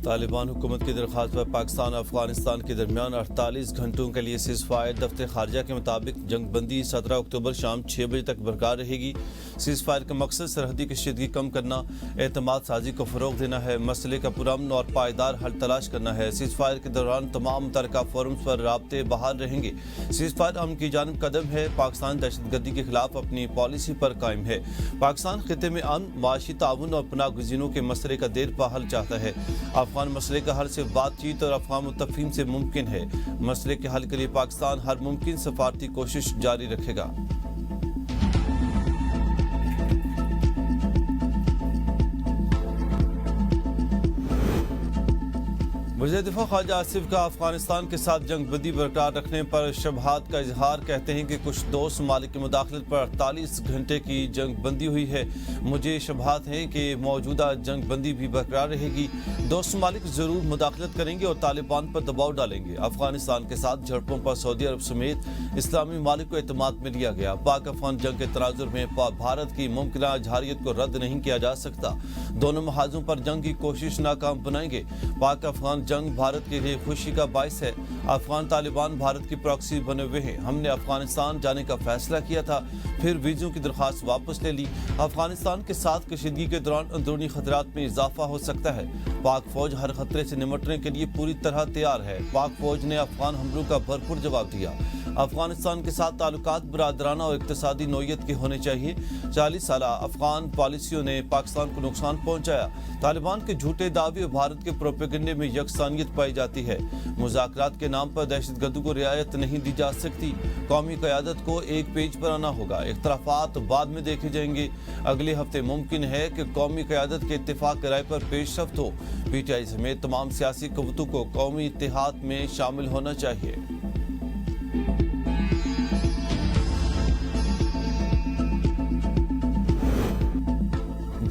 طالبان حکومت کی درخواست پر پاکستان اور افغانستان کے درمیان 48 گھنٹوں کے لیے سیز فائر۔ دفتر خارجہ کے مطابق جنگ بندی 17 اکتوبر شام 6 بجے تک برقرار رہے گی۔ سیز فائر کا مقصد سرحدی کشیدگی کم کرنا، اعتماد سازی کو فروغ دینا ہے، مسئلے کا پرامن اور پائیدار حل تلاش کرنا ہے۔ سیز فائر کے دوران تمام متعلقہ فورمز پر رابطے بحال رہیں گے۔ سیز فائر امن کی جانب قدم ہے۔ پاکستان دہشت گردی کے خلاف اپنی پالیسی پر قائم ہے۔ پاکستان خطے میں امن، معاشی تعاون اور پناہ گزینوں کے مسئلے کا دیر پا حل چاہتا ہے۔ افغان مسئلے کا حل صرف بات چیت اور افغان متفقین سے ممکن ہے۔ مسئلے کے حل کے لیے پاکستان ہر ممکن سفارتی کوشش جاری رکھے گا۔ وزیر دفاع خارجہ آصف کا افغانستان کے ساتھ جنگ بندی برقرار رکھنے پر شبہات کا اظہار۔ کہتے ہیں کہ کچھ دوست ممالک کی مداخلت پر 48 گھنٹے کی جنگ بندی ہوئی ہے۔ مجھے شبہات ہیں کہ موجودہ جنگ بندی بھی برقرار رہے گی۔ دوست ممالک ضرور مداخلت کریں گے اور طالبان پر دباؤ ڈالیں گے۔ افغانستان کے ساتھ جھڑپوں پر سعودی عرب سمیت اسلامی ممالک کو اعتماد میں لیا گیا۔ پاک افغان جنگ کے تناظر میں بھارت کی ممکنہ جارحیت کو رد نہیں کیا جا سکتا۔ دونوں محاذوں پر جنگ کی کوشش ناکام بنائیں گے۔ پاک افغان جنگ بھارت کے لیے خوشی کا باعث ہے۔ افغان طالبان بھارت کی پراکسی بنے ہوئے ہیں۔ ہم نے افغانستان جانے کا فیصلہ کیا تھا، پھر ویزوں کی درخواست واپس لے لی۔ افغانستان کے ساتھ کشیدگی کے دوران اندرونی خطرات میں اضافہ ہو سکتا ہے۔ پاک فوج ہر خطرے سے نمٹنے کے لیے پوری طرح تیار ہے۔ پاک فوج نے افغان حملوں کا بھرپور جواب دیا۔ افغانستان کے ساتھ تعلقات برادرانہ اور اقتصادی نوعیت کے ہونے چاہیے۔ 40 سالہ افغان پالیسیوں نے پاکستان کو نقصان پہنچایا۔ طالبان کے جھوٹے دعوے اور بھارت کے پروپیگنڈے میں یکسانیت پائی جاتی ہے۔ مذاکرات کے نام پر دہشت گردوں کو رعایت نہیں دی جا سکتی۔ قومی قیادت کو ایک پیج پر آنا ہوگا۔ اختلافات بعد میں دیکھے جائیں گے۔ اگلے ہفتے ممکن ہے کہ قومی قیادت کے اتفاق رائے پر پیش رفت ہو۔ پی ٹی آئی سمیت تمام سیاسی قوتوں کو قومی اتحاد میں شامل ہونا چاہیے۔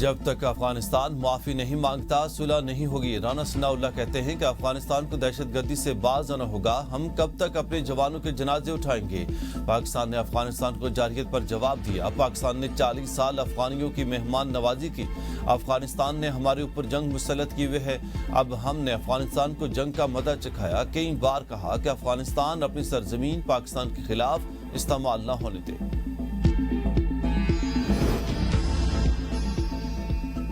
جب تک افغانستان معافی نہیں مانگتا صلح نہیں ہوگی۔ رانا ثناء اللہ کہتے ہیں کہ افغانستان کو دہشت گردی سے باز آنا ہوگا۔ ہم کب تک اپنے جوانوں کے جنازے اٹھائیں گے؟ پاکستان نے افغانستان کو جارحیت پر جواب دیا۔ پاکستان نے 40 سال افغانیوں کی مہمان نوازی کی۔ افغانستان نے ہمارے اوپر جنگ مسلط کی ہوئی ہے۔ اب ہم نے افغانستان کو جنگ کا مزہ چکھایا۔ کئی بار کہا کہ افغانستان اپنی سرزمین پاکستان کے خلاف استعمال نہ ہونے دے۔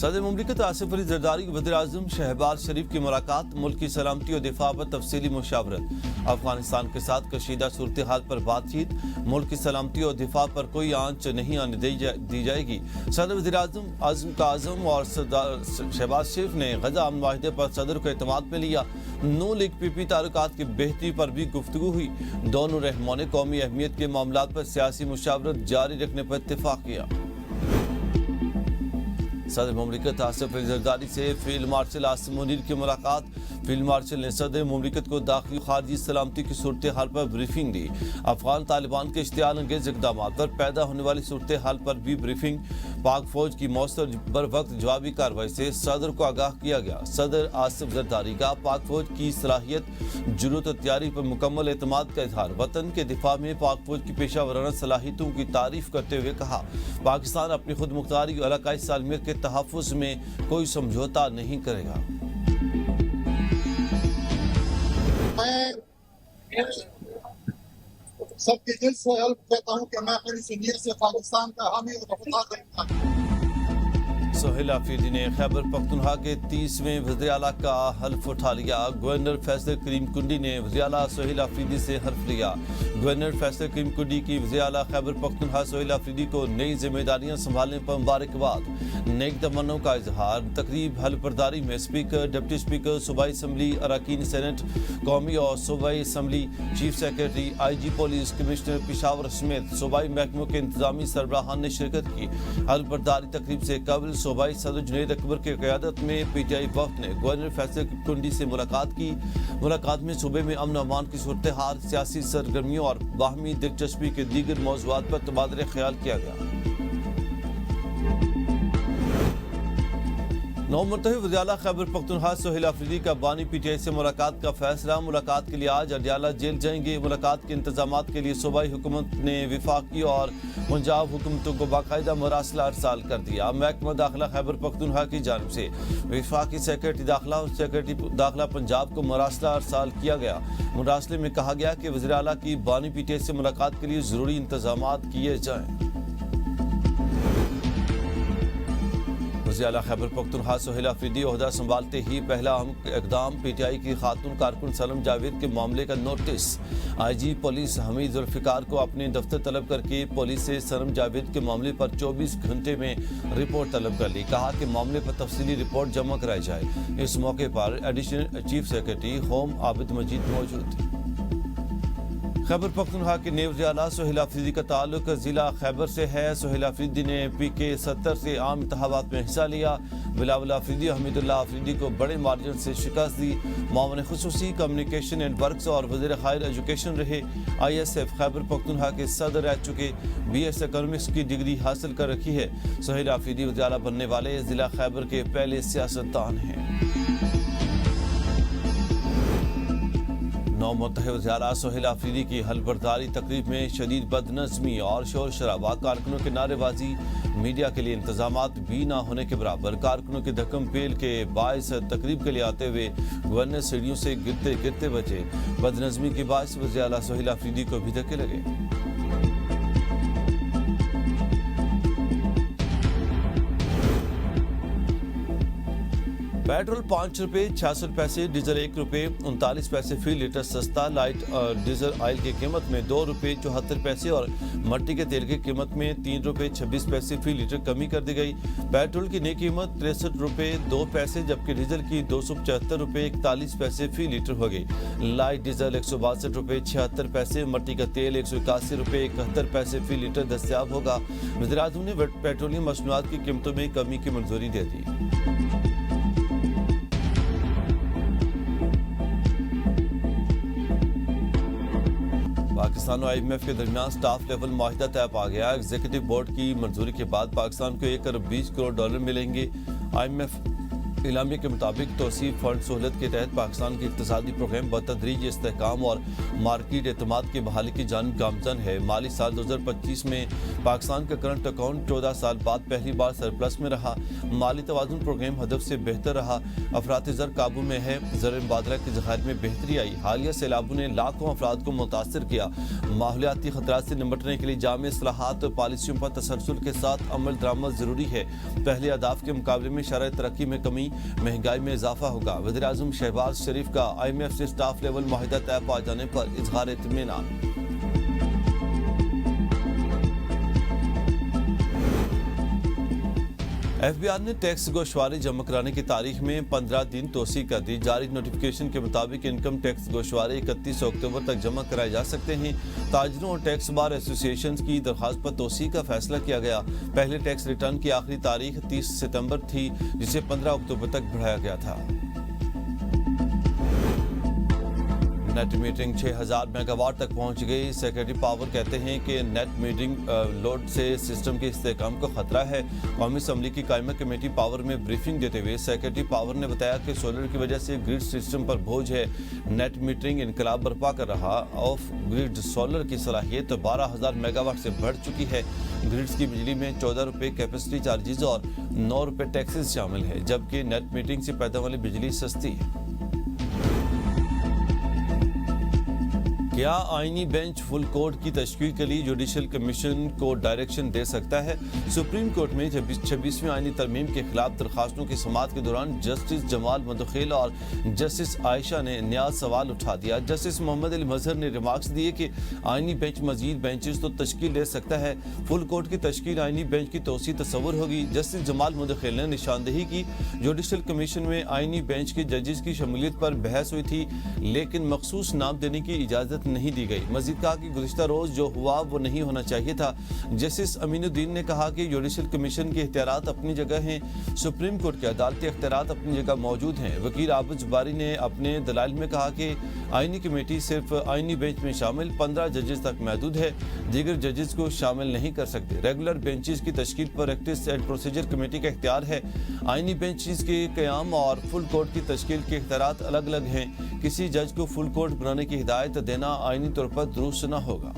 صدر مملکت آصف علی زرداری وزیر اعظم شہباز شریف کی ملاقات۔ ملک کی سلامتی اور دفاع پر تفصیلی مشاورت۔ افغانستان کے ساتھ کشیدہ صورتحال پر بات چیت۔ ملک کی سلامتی اور دفاع پر کوئی آنچ نہیں آنے دی جائے گی۔ صدر وزیر اعظم کا عزم اور شہباز شریف نے غزہ امن معاہدے پر صدر کو اعتماد میں لیا۔ نون لیگ پی پی تعلقات کی بہتری پر بھی گفتگو ہوئی۔ دونوں رہنماؤں نے قومی اہمیت کے معاملات پر سیاسی مشاورت جاری رکھنے پر اتفاق کیا۔ صدر مملکت آصف علی زرداری سے فیلڈ مارشل عاصم منیر کی ملاقات۔ فیلڈ مارشل نے صدر مملکت کو داخلی خارجی سلامتی کی صورتحال پر بریفنگ دی۔ افغان طالبان کے اشتعال انگیز اقدامات پر پیدا ہونے والی صورتحال پر بھی بریفنگ۔ پاک فوج کی مؤثر بر وقت جوابی کارروائی سے صدر کو آگاہ کیا گیا۔ صدر آصف زرداری کا پاک فوج کی صلاحیت، جرأت و تیاری پر مکمل اعتماد کا اظہار۔ وطن کے دفاع میں پاک فوج کی پیشہ ورانہ صلاحیتوں کی تعریف کرتے ہوئے کہا، پاکستان اپنی خود مختاری اور علاقائی سالمیت کے تحفظ میں کوئی سمجھوتا نہیں کرے گا۔ میں سب کے دل سے عرض کرتا ہوں کہ میں اپنی سنیت سے پاکستان کا حامی اور وفادار رہوں گا۔ سہیل آفریدی نے خیبر پختونخوا کے 30ویں وزیر اعلیٰ کا حلف اٹھا لیا۔ گورنر فیصل کریم کنڈی نے وزیر اعلیٰ سہیل آفریدی سے حلف لیا۔ گورنر فیصل کریم کنڈی کی وزیر اعلیٰ خیبر پختونخوا سہیل آفریدی کو نئی ذمہ داریاں سنبھالنے پر مبارکباد۔ نیک تمناؤں کا اظہار۔ تقریب حلف برداری میں اسپیکر، ڈپٹی اسپیکر، صوبائی اسمبلی، اراکین سینٹ، قومی اور صوبائی اسمبلی، چیف سیکرٹری، آئی جی پولیس، کمشنر پشاور سمیت صوبائی محکموں کے انتظامی سربراہان نے شرکت کی۔ حلف برداری تقریب سے قبل صوبائی صدر جنید اکبر کی قیادت میں پی ٹی آئی وفد نے گورنر فیصل کنڈی سے ملاقات کی۔ ملاقات میں صوبے میں امن و امان کی صورتحال، سیاسی سرگرمیوں اور باہمی دلچسپی کے دیگر موضوعات پر تبادلہ خیال کیا گیا۔ نو مرتبہ وزیر خیبر پختونخوا سہیل آفریدی کا بانی پی ٹی آئی سے ملاقات کا فیصلہ۔ ملاقات کے لیے آج اڈیالہ جیل جائیں گے۔ ملاقات کے انتظامات کے لیے صوبائی حکومت نے وفاقی اور پنجاب حکومتوں کو باقاعدہ مراسلہ ارسال کر دیا۔ محکمہ داخلہ خیبر پختونخوا کی جانب سے وفاقی سیکرٹری داخلہ اور سیکرٹری داخلہ پنجاب کو مراسلہ ارسال کیا گیا۔ مراسلے میں کہا گیا کہ وزیر اعلیٰ کی بانی پی ٹی آئی سے ملاقات کے لیے ضروری انتظامات کیے جائیں۔ وزیر اعلیٰ خیبر پختونخوا سہیل آفریدی عہدہ سنبھالتے ہی پہلا اہم اقدام پی ٹی آئی کی خاتون کارکن سلم جاوید کے معاملے کا نوٹس۔ آئی جی پولیس حمید ذوالفقار کو اپنے دفتر طلب کر کے پولیس سے سلم جاوید کے معاملے پر 24 گھنٹے میں رپورٹ طلب کر لی۔ کہا کہ معاملے پر تفصیلی رپورٹ جمع کرائی جائے۔ اس موقع پر ایڈیشنل چیف سیکرٹری ہوم عابد مجید موجود تھے۔ خیبر پختونخوا کے نئے وزیر اعلیٰ سہیل آفریدی کا تعلق ضلع خیبر سے ہے۔ سہیل آفریدی نے پی کے 70 سے عام انتخابات میں حصہ لیا۔ بلاول آفریدی اور حمید اللہ آفریدی کو بڑے مارجن سے شکست دی۔ معاون خصوصی کمیونیکیشن اینڈ ورکس اور وزیر ہائر ایجوکیشن رہے۔ I S F Khyber Pakhtunkhwa کے صدر رہ چکے۔ بی ایس اکنامکس کی ڈگری حاصل کر رکھی ہے۔ سہیل آفریدی وزیر اعلیٰ بننے والے ضلع خیبر کے پہلے سیاستدان ہیں۔ نو مرتبہ وزیر اعلیٰ سہیل آفریدی کی حلف تقریب میں شدید بد نظمی اور شور شرابہ، کارکنوں کے نعرے بازی، میڈیا کے لیے انتظامات بھی نہ ہونے کے برابر، کارکنوں کے دھکم پیل کے باعث تقریب کے لیے آتے ہوئے گورنر سیڑھیوں سے گرتے بچے۔ بد نظمی کے باعث وزیر اعلیٰ سہیل آفریدی کو بھی دھکے لگے۔ پیٹرول 5 روپے 66 پیسے، ڈیزل 1 روپے 39 پیسے فی لیٹر سستا۔ لائٹ اور ڈیزل آئل کی قیمت میں 2 روپے 74 پیسے اور مٹی کے تیل کی قیمت میں 3 روپے 26 پیسے فی لیٹر کمی کر دی گئی۔ پیٹرول کی نئی قیمت 63 روپے 2 پیسے جبکہ ڈیزل کی 275 روپے 41 پیسے فی لیٹر ہو گئی۔ لائٹ ڈیزل 162 روپے 76 پیسے، مٹی کا تیل 181 روپے 71 پیسے فی لیٹر دستیاب ہوگا۔ وزیر اعظم نے پیٹرولیم مصنوعات کی قیمتوں میں کمی کی منظوری دے دی۔ پاکستان اور آئی ایم ایف کے درمیان سٹاف لیول معاہدہ طے پا گیا۔ ایگزیکٹو بورڈ کی منظوری کے بعد پاکستان کو 1 ارب 20 کروڑ ڈالر ملیں گے۔ آئی ایم ایف اعلامیہ کے مطابق توسیع فنڈ سہولت کے تحت پاکستان کی اقتصادی پروگرام بتدریج استحکام اور مارکیٹ اعتماد کی بحالی کی جانب گامزن ہے۔ مالی سال 2025 میں پاکستان کا کرنٹ اکاؤنٹ 14 سال بعد پہلی بار سرپلس میں رہا۔ مالی توازن پروگرام ہدف سے بہتر رہا۔ افراط زر قابو میں ہے۔ زر مبادلہ کے ذخائر میں بہتری آئی۔ حالیہ سیلابوں نے لاکھوں افراد کو متاثر کیا۔ ماحولیاتی خطرات سے نمٹنے کے لیے جامع اصلاحات اور پالیسیوں پر تسلسل کے ساتھ عمل درآمد ضروری ہے۔ پہلے اہداف کے مقابلے میں شرح ترقی میں کمی، مہنگائی میں اضافہ ہوگا۔ وزیر اعظم شہباز شریف کا آئی ایم ایف سے سٹاف لیول معاہدہ طے پا جانے پر اظہار اطمینان۔ ایف بی آر نے ٹیکس گوشوارے جمع کرانے کی تاریخ میں 15 دن توسیع کر دی۔ جاری نوٹیفکیشن کے مطابق انکم ٹیکس گوشوارے 31 اکتوبر تک جمع کرائے جا سکتے ہیں۔ تاجروں اور ٹیکس بار ایسوسی ایشنز کی درخواست پر توسیع کا فیصلہ کیا گیا۔ پہلے ٹیکس ریٹرن کی آخری تاریخ 30 ستمبر تھی جسے 15 اکتوبر تک بڑھایا گیا تھا۔ نیٹ میٹرنگ 6000 میگا واٹ تک پہنچ گئی۔ سیکرٹری پاور کہتے ہیں کہ نیٹ میٹرنگ لوڈ سے سسٹم کے استحکام کو خطرہ ہے۔ قومی اسمبلی کی قائمہ کمیٹی پاور میں بریفنگ دیتے ہوئے سیکرٹری پاور نے بتایا کہ سولر کی وجہ سے گرڈ سسٹم پر بوجھ ہے۔ نیٹ میٹرنگ انقلاب برپا کر رہا۔ آف گرڈ سولر کی صلاحیت 12000 میگا واٹ سے بڑھ چکی ہے۔ گرڈز کی بجلی میں 14 روپے کیپیسٹی چارجز اور 9 روپے ٹیکسز شامل ہے جبکہ نیٹ میٹرنگ سے پیدا والی بجلی سستی ہے۔ کیا آئینی بینچ فل کورٹ کی تشکیل کے لیے جوڈیشل کمیشن کو ڈائریکشن دے سکتا ہے؟ سپریم کورٹ میں 26ویں آئینی ترمیم کے خلاف درخواستوں کی سماعت کے دوران جسٹس جمال مدخیل اور جسٹس عائشہ نے نیا سوال اٹھا دیا۔ جسٹس محمد علی مظہر نے ریمارکس دیے کہ آئینی بینچ مزید بینچز تو تشکیل دے سکتا ہے، فل کورٹ کی تشکیل آئینی بینچ کی توسیع تصور ہوگی۔ جسٹس جمال مدخیل نے نشاندہی کی جوڈیشل کمیشن میں آئینی بینچ کے ججز کی شمولیت پر بحث ہوئی تھی لیکن مخصوص نام دینے کی اجازت نہیں دی گئی۔ مزید کہا کہ گزشتہ روز جو ہوا وہ نہیں ہونا چاہیے تھا۔ جسٹس امین الدین نے کہا کہ جوڈیشل کمیشن کے اختیارات اپنی جگہ ہیں، سپریم کورٹ کے عدالتی اختیارات اپنی جگہ موجود ہیں۔ وکیل عابد جباری نے اپنے دلائل میں کہا کہ آئینی کمیٹی صرف آئینی بینچ میں شامل 15 ججز تک محدود ہے، دیگر ججز کو شامل نہیں کر سکتے۔ ریگولر بینچز کی تشکیل پر ایکٹس اینڈ پروسیجر کمیٹی کا اختیار ہے۔ آئینی بینچز کے قیام اور فل کورٹ کی تشکیل کے اختیارات الگ الگ ہیں۔ کسی جج کو فل کورٹ بنانے کی ہدایت دینا آئینی طور پر درست نہ ہوگا۔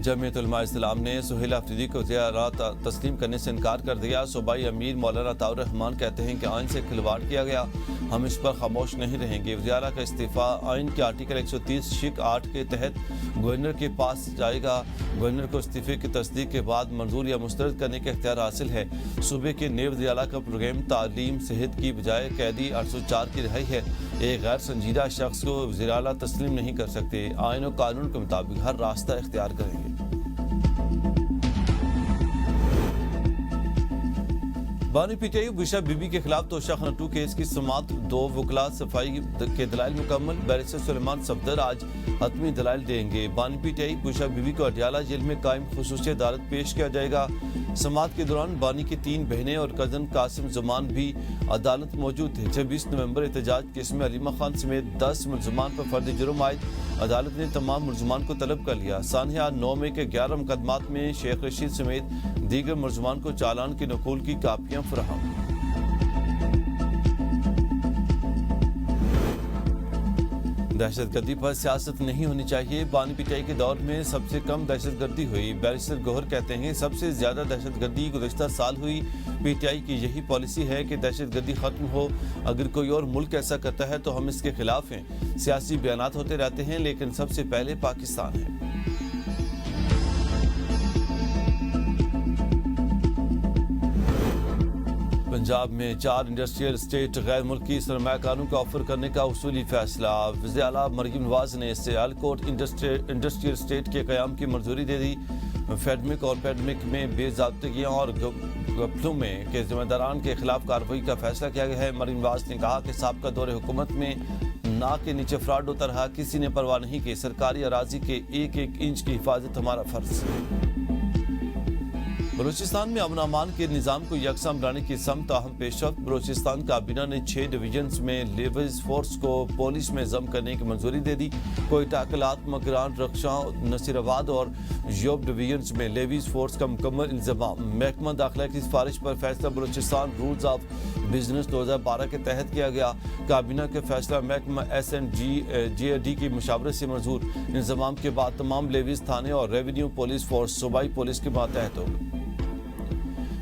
جمعیت علماء اسلام نے سہیل آفریدی کو زیارات تسلیم کرنے سے انکار کر دیا۔ صوبائی امیر مولانا عطاء الرحمان کہتے ہیں کہ آئین سے کھلواڑ کیا گیا، ہم اس پر خاموش نہیں رہیں گے۔ وزیر اعلیٰ کا استعفیٰ آئین کے آرٹیکل 130 شق 8 کے تحت گورنر کے پاس جائے گا۔ گورنر کو استعفے کی تصدیق کے بعد منظور یا مسترد کرنے کا اختیار حاصل ہے۔ صوبے کے نیب وزیر اعلیٰ کا پروگرام تعلیم صحت کی بجائے قیدی 804 کی رہائی ہے۔ ایک غیر سنجیدہ شخص کو وزیر اعلیٰ تسلیم نہیں کر سکتے۔ آئین و قانون کے مطابق ہر راستہ اختیار کریں گے۔ بانی P T I Bushra Bibi کے خلاف توشہ خانہ 2 کیس کی سماعت 2 وکلاء صفائی کے دلائل مکمل۔ بیرسٹر سلیمان صفدر آج حتمی دلائل دیں گے۔ بانی P T I Bushra Bibi کو اڈیالہ جیل میں قائم خصوصی عدالت پیش کیا جائے گا۔ سماعت کے دوران بانی کی 3 بہنیں اور کزن قاسم زمان بھی عدالت موجود تھے۔ 26 نومبر احتجاج کیس میں علیمہ خان سمیت 10 ملزمان پر فرد جرم عائد۔ عدالت نے تمام ملزمان کو طلب کر لیا۔ سانحہ 9 مئی کے 11 مقدمات میں شیخ رشید سمیت دیگر ملزمان کو چالان کے نقول کی کاپیاں فراہم۔ دہشت گردی پر سیاست نہیں ہونی چاہیے۔ بانی پی ٹی آئی کے دور میں سب سے کم دہشت گردی ہوئی۔ بیرسٹر گوہر کہتے ہیں سب سے زیادہ دہشت گردی گزشتہ سال ہوئی۔ پی ٹی آئی کی یہی پالیسی ہے کہ دہشت گردی ختم ہو۔ اگر کوئی اور ملک ایسا کرتا ہے تو ہم اس کے خلاف ہیں۔ سیاسی بیانات ہوتے رہتے ہیں لیکن سب سے پہلے پاکستان ہے۔ پنجاب میں 4 انڈسٹریل اسٹیٹ غیر ملکی سرمایہ کاروں کو آفر کرنے کا اصولی فیصلہ۔ وزیر اعلیٰ مریم نواز نے سیالکوٹ انڈسٹریل اسٹیٹ کے قیام کی منظوری دے دی۔ فیڈمک اور پیڈمک میں بے ضابطگیوں اور گپلوں میں کے ذمہ داران کے خلاف کارروائی کا فیصلہ کیا گیا ہے۔ مریم نواز نے کہا کہ سابقہ دور حکومت میں ناک کے نیچے فراڈ ہوتا رہا، کسی نے پرواہ نہیں کی۔ سرکاری اراضی کے ایک ایک انچ کی حفاظت ہمارا فرض۔ بلوچستان میں امن امان کے نظام کو یکساں بنانے کی سمت اہم پیش رفت۔ بلوچستان کابینہ نے 6 ڈویژنز میں لیویز فورس کو پولیس میں ضم کرنے کی منظوری دے دی۔ کوئٹہ، کلات، مکران، رخشاں، نصیر آباد اور یوب ڈویژنز میں لیویز فورس کا مکمل انضمام۔ محکمہ داخلہ کی سفارش پر فیصلہ بلوچستان رولز آف بزنس 2012 کے تحت کیا گیا۔ کابینہ کے فیصلہ محکمہ S and G A D کی مشاورت سے منظور۔ انضمام کے بعد تمام لیویز تھانے اور ریونیو پولیس فورس صوبائی پولیس کے ماتحت ہوگی۔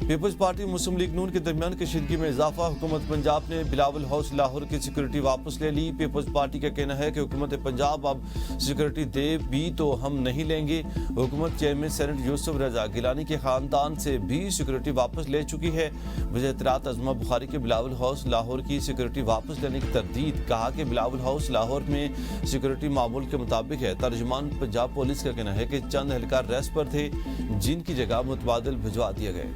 پیپلز پارٹی مسلم لیگ نون کے درمیان کشیدگی میں اضافہ۔ حکومت پنجاب نے بلاول ہاؤس لاہور کی سیکورٹی واپس لے لی۔ پیپلز پارٹی کا کہنا ہے کہ حکومت پنجاب اب سیکورٹی دے بھی تو ہم نہیں لیں گے۔ حکومت چیئرمین سینٹ یوسف رضا گیلانی کے خاندان سے بھی سیکورٹی واپس لے چکی ہے۔ وزیر اطلاعات عظمہ بخاری کے بلاول ہاؤس لاہور کی سیکورٹی واپس لینے کی تردید۔ کہا کہ بلاول ہاؤس لاہور میں سیکورٹی معمول کے مطابق ہے۔ ترجمان پنجاب پولیس کا کہنا ہے کہ چند اہلکار ریسٹ پر تھے جن کی جگہ متبادل بھجوا دیے گئے۔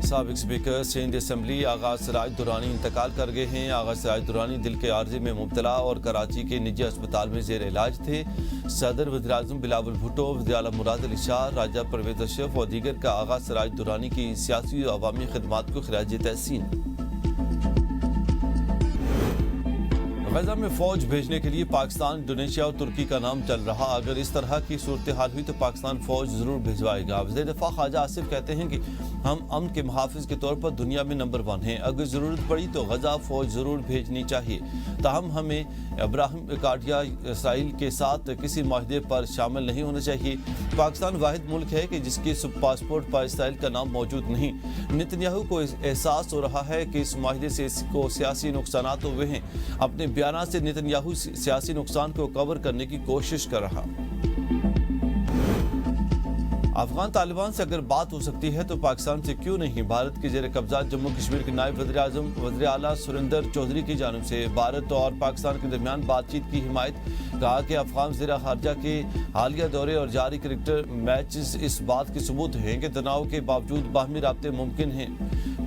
سابق اسپیکر سندھ اسمبلی آغا سراج درانی انتقال کر گئے ہیں۔ آغا سراج درانی دل کے عارضے میں مبتلا اور کراچی کے نجی اسپتال میں زیر علاج تھے۔ صدر وزیراعظم بلاول بھٹو، وزیر اعلیٰ مراد علی شاہ، راجہ پرویز اشرف اور دیگر کا آغا سراج درانی کی سیاسی و عوامی خدمات کو خراج تحسین۔ غزہ میں فوج بھیجنے کے لیے پاکستان، انڈونیشیا اور ترکی کا نام چل رہا۔ اگر اس طرح کی صورتحال ہوئی تو پاکستان فوج ضرور بھیجوائے گا۔ وزیر دفاع خواجہ آصف کہتے ہیں کہ ہم امن کے محافظ کے طور پر دنیا میں نمبر 1 ہیں۔ اگر ضرورت پڑی تو غزہ فوج ضرور بھیجنی چاہیے، تاہم ہمیں ابراہیم اکاڈیا اسرائیل کے ساتھ کسی معاہدے پر شامل نہیں ہونا چاہیے۔ پاکستان واحد ملک ہے کہ جس کے پاسپورٹ پر اسرائیل کا نام موجود نہیں۔ نتنیاہو کو احساس ہو رہا ہے کہ اس معاہدے سے کو سیاسی نقصانات ہوئے ہیں۔ اپنے بیانات سے نتنیاہو سیاسی نقصان کو کور کرنے کی کوشش کر رہا۔ افغان طالبان سے اگر بات ہو سکتی ہے تو پاکستان سے کیوں نہیں؟ بھارت کے زیر قبضہ جموں کشمیر کے نائب وزیر اعظم وزیر اعلیٰ سریندر چودھری کی جانب سے بھارت اور پاکستان کے درمیان بات چیت کی حمایت۔ کہا کہ افغان وزیر خارجہ کے حالیہ دورے اور جاری کرکٹ میچز اس بات کے ثبوت ہیں کہ تناؤ کے باوجود باہمی رابطے ممکن ہیں۔